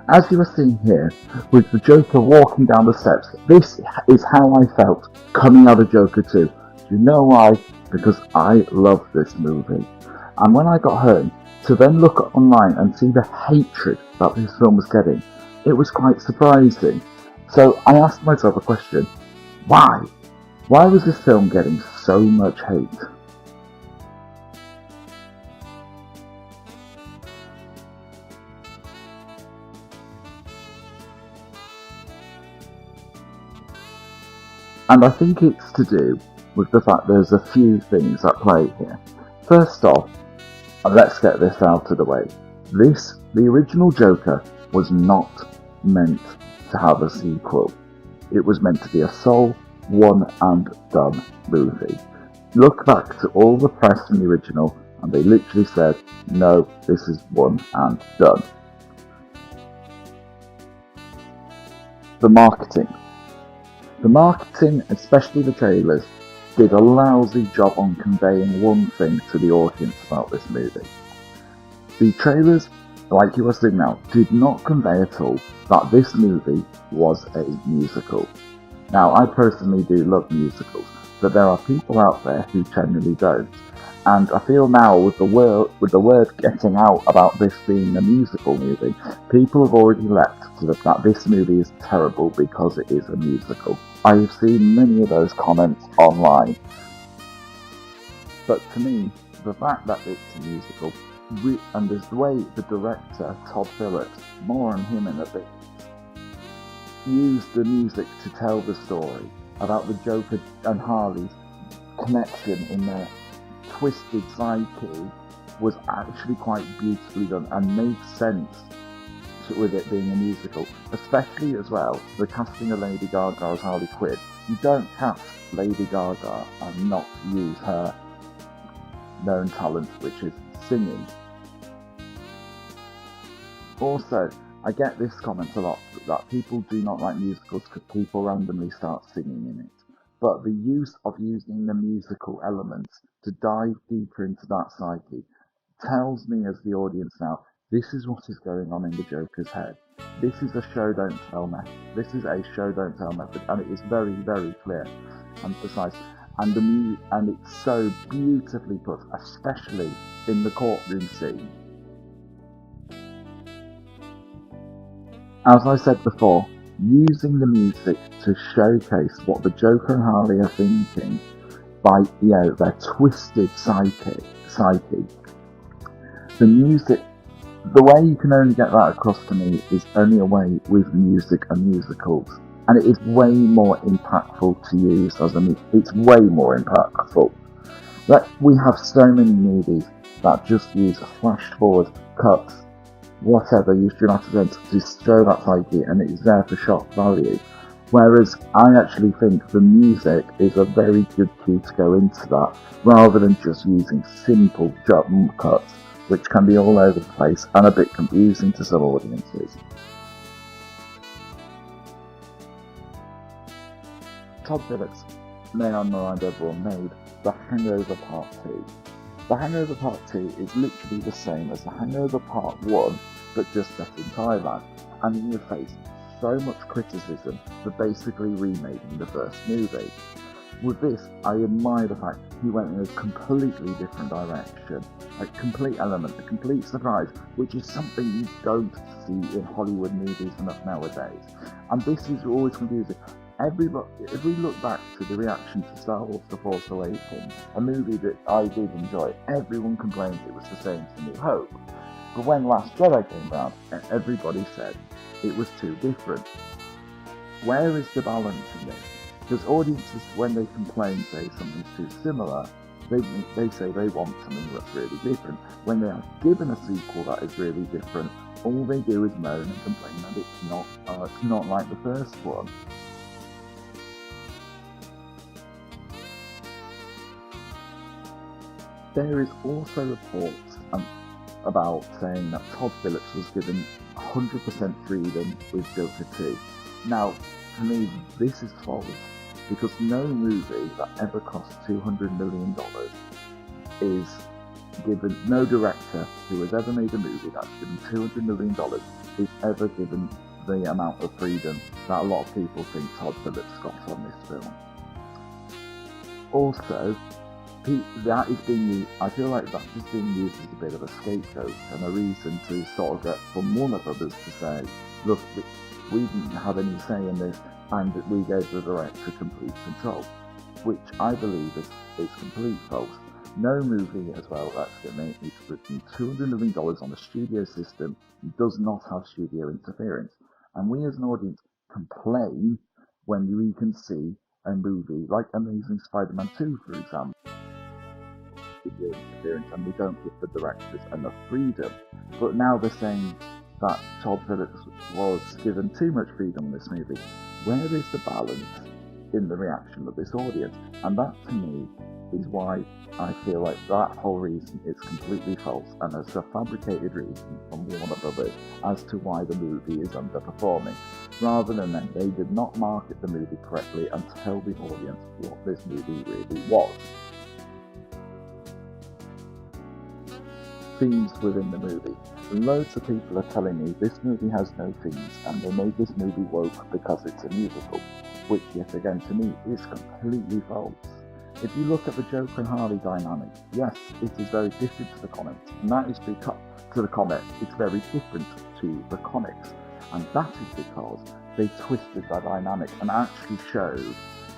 As you are seeing here, with the Joker walking down the steps, this is how I felt coming out of Joker 2. Do you know why? Because I love this movie. And when I got home, to then look online and see the hatred that this film was getting, it was quite surprising. So I asked myself a question: why? Why was this film getting so much hate? And I think it's to do with the fact there's a few things at play here. First off, let's get this out of the way. The original Joker, was not meant to have a sequel. It was meant to be a sole, one and done movie. Look back to all the press from the original, and they literally said, no, this is one and done. The marketing. The marketing, especially the trailers, did a lousy job on conveying one thing to the audience about this movie. The trailers, like you are seeing now, did not convey at all that this movie was a musical. Now, I personally do love musicals, but there are people out there who generally don't. And I feel now with the word getting out about this being a musical movie, people have already leapt to the fact that this movie is terrible because it is a musical. I have seen many of those comments online. But to me, the fact that it's a musical, and there's the way the director, Todd Phillips, more on him in a bit, used the music to tell the story about the Joker and Harley's connection in their twisted psyche was actually quite beautifully done and made sense with it being a musical, especially as well the casting of Lady Gaga as Harley Quinn. You don't cast Lady Gaga and not use her known talent, which is singing. Also, I get this comment a lot that people do not like musicals because people randomly start singing in it. But the use of using the musical elements to dive deeper into that psyche tells me as the audience now, this is what is going on in the Joker's head. This is a show don't tell method. This is a show don't tell method, and it is very, very clear and precise. And it's so beautifully put, especially in the courtroom scene. As I said before, using the music to showcase what the Joker and Harley are thinking by, their twisted psyche. The music, the way you can only get that across to me is only a way with music and musicals. And it is way more impactful to use as a movie. It's way more impactful. We have so many movies that just use flash forward, cuts, whatever, use dramatic events to show that psyche, and it is there for shock value. Whereas I actually think the music is a very good key to go into that, rather than just using simple jump cuts, which can be all over the place and a bit confusing to some audiences. Todd Phillips, may I remind everyone, made The Hangover Part 2. The Hangover Part 2 is literally the same as The Hangover Part 1, but just set in Thailand, and in your face so much criticism for basically remaking the first movie. With this, I admire the fact he went in a completely different direction, a complete element, a complete surprise, which is something you don't see in Hollywood movies enough nowadays. And this is always confusing. If we look back to the reaction to Star Wars The Force Awakens, a movie that I did enjoy, everyone complained it was the same as New Hope. But when Last Jedi came around, everybody said it was too different. Where is the balance in this? Because audiences, when they complain, say something's too similar, they say they want something that's really different. When they are given a sequel that is really different, all they do is moan and complain that it's not like the first one. There is also reports about saying that Todd Phillips was given 100% freedom with Joker 2. Now, to me, this is false, because no movie that ever cost $200 million is no director who has ever made a movie that's given $200 million is ever given the amount of freedom that a lot of people think Todd Phillips got on this film. Also, that is being used, I feel like that's just being used as a bit of a scapegoat and a reason to sort of get from Warner Brothers to say, look, we didn't have any say in this and we gave the director complete control, which I believe is complete false. No movie as well that's going to make $200 million on a studio system does not have studio interference. And we as an audience complain when we can see a movie like Amazing Spider-Man 2, for example, studio interference, and we don't give the directors enough freedom. But now they're saying that Todd Phillips was given too much freedom in this movie. Where is the balance in the reaction of this audience? And that, to me, is why I feel like that whole reason is completely false, and it's a fabricated reason from Warner Brothers as to why the movie is underperforming, rather than they did not market the movie correctly and tell the audience what this movie really was. Themes within the movie. Loads of people are telling me this movie has no themes and they made this movie woke because it's a musical, which yet again to me is completely false. If you look at the Joker and Harley dynamic, yes, it is very different to the comics, and that is because it's very different to the comics, and that is because they twisted that dynamic and actually showed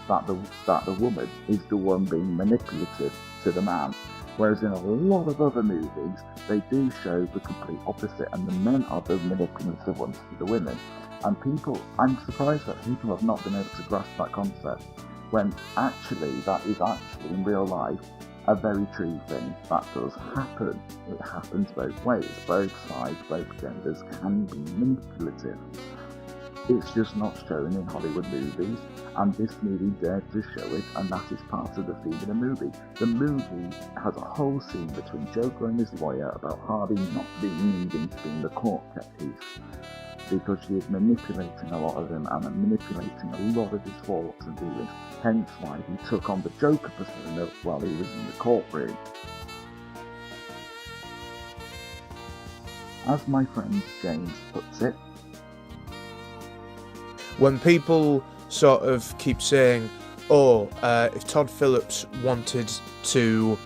that the woman is the one being manipulative to the man. Whereas in a lot of other movies, they do show the complete opposite, and the men are the manipulative ones to the women. And I'm surprised that people have not been able to grasp that concept, when actually that is actually in real life a very true thing that does happen. It happens both ways. Both sides, both genders can be manipulative. It's just not shown in Hollywood movies, and this movie dared to show it, and that is part of the theme of the movie. The movie has a whole scene between Joker and his lawyer about Harvey not needing to be in the court case, because she is manipulating a lot of him and manipulating a lot of his thoughts and feelings, hence why he took on the Joker persona while he was in the courtroom. As my friend James puts it, when people sort of keep saying, if Todd Phillips wanted to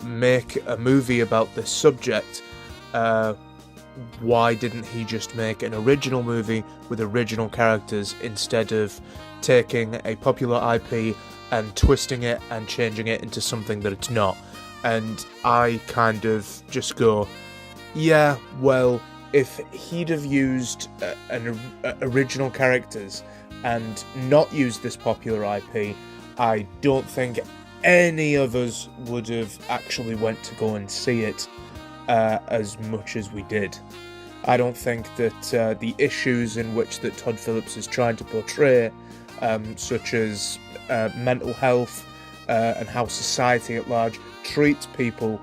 make a movie about this subject, why didn't he just make an original movie with original characters instead of taking a popular IP and twisting it and changing it into something that it's not? And I kind of just go, yeah, well, if he'd have used original characters and not used this popular IP, I don't think any of us would have actually went to go and see it as much as we did. I don't think that the issues in which that Todd Phillips is trying to portray, such as mental health and how society at large treats people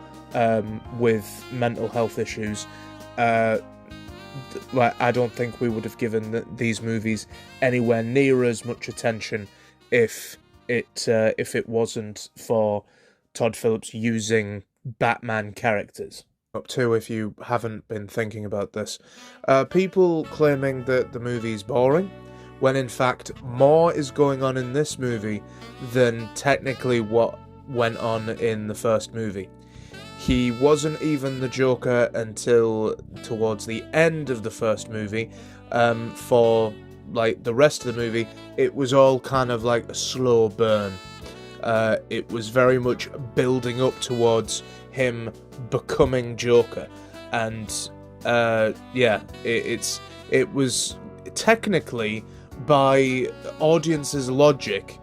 with mental health issues, I don't think we would have given these movies anywhere near as much attention if it wasn't for Todd Phillips using Batman characters. Up to, if you haven't been thinking about this, people claiming that the movie is boring, when in fact more is going on in this movie than technically what went on in the first movie. He wasn't even the Joker until towards the end of the first movie. For like the rest of the movie, it was all kind of like a slow burn. It was very much building up towards him becoming Joker, and it was technically, by audience's logic,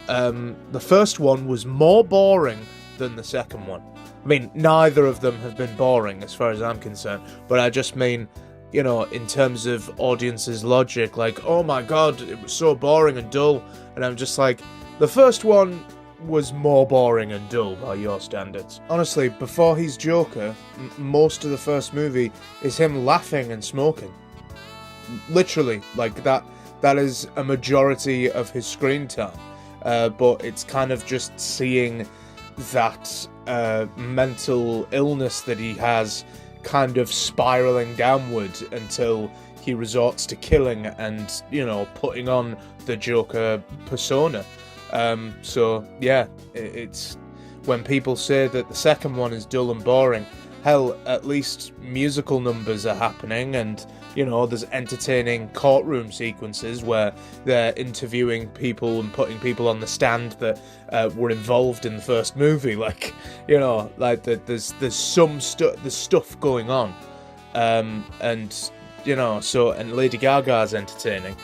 the first one was more boring than the second one. I mean, neither of them have been boring as far as I'm concerned, but I just mean, you know, in terms of audience's logic, like, oh my god, it was so boring and dull, and I'm just like, the first one was more boring and dull by your standards. Honestly, before he's Joker, most of the first movie is him laughing and smoking. Literally, like, that is a majority of his screen time, but it's kind of just seeing that mental illness that he has kind of spiraling downward until he resorts to killing and, putting on the Joker persona. So yeah, it's when people say that the second one is dull and boring, hell, at least musical numbers are happening, and there's entertaining courtroom sequences where they're interviewing people and putting people on the stand that were involved in the first movie. Like, there's some there's stuff going on, and Lady Gaga's entertaining.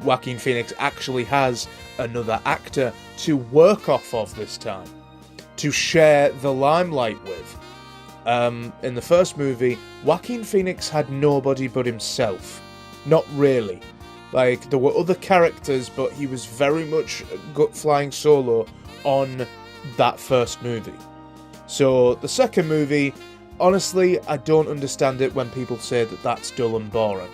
Joaquin Phoenix actually has another actor to work off of this time, to share the limelight with. In the first movie, Joaquin Phoenix had nobody but himself. Not really. Like, there were other characters, but he was very much flying solo on that first movie. So, the second movie, honestly, I don't understand it when people say that that's dull and boring.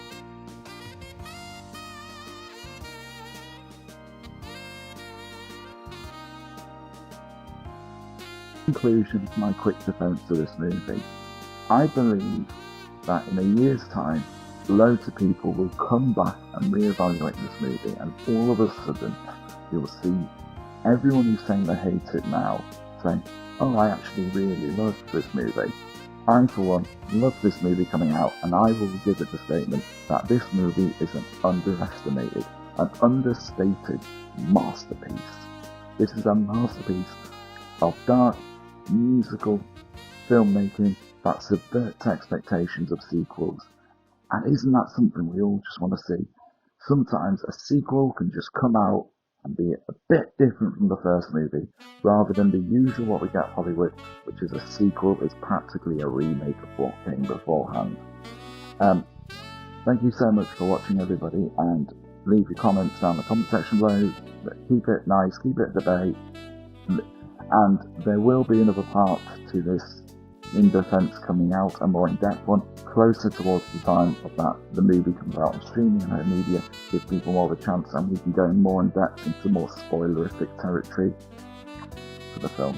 Conclusion, my quick defense of this movie. I believe that in a year's time, loads of people will come back and reevaluate this movie, and all of a sudden, you'll see everyone who's saying they hate it now saying, "Oh, I actually really love this movie." I, for one, love this movie coming out, and I will give it the statement that this movie is an underestimated, an understated masterpiece. This is a masterpiece of dark, musical filmmaking that subverts expectations of sequels. And isn't that something we all just want to see? Sometimes a sequel can just come out and be a bit different from the first movie, rather than the usual what we get Hollywood, which is a sequel is practically a remake of what came beforehand. Thank you so much for watching, everybody, and leave your comments down the comment section below. Keep it nice, keep it debate. And there will be another part to this In Defense coming out, a more in-depth one, closer towards the time of that the movie comes out on streaming and home media, give people more of a chance, and we can go more in-depth into more spoilerific territory for the film.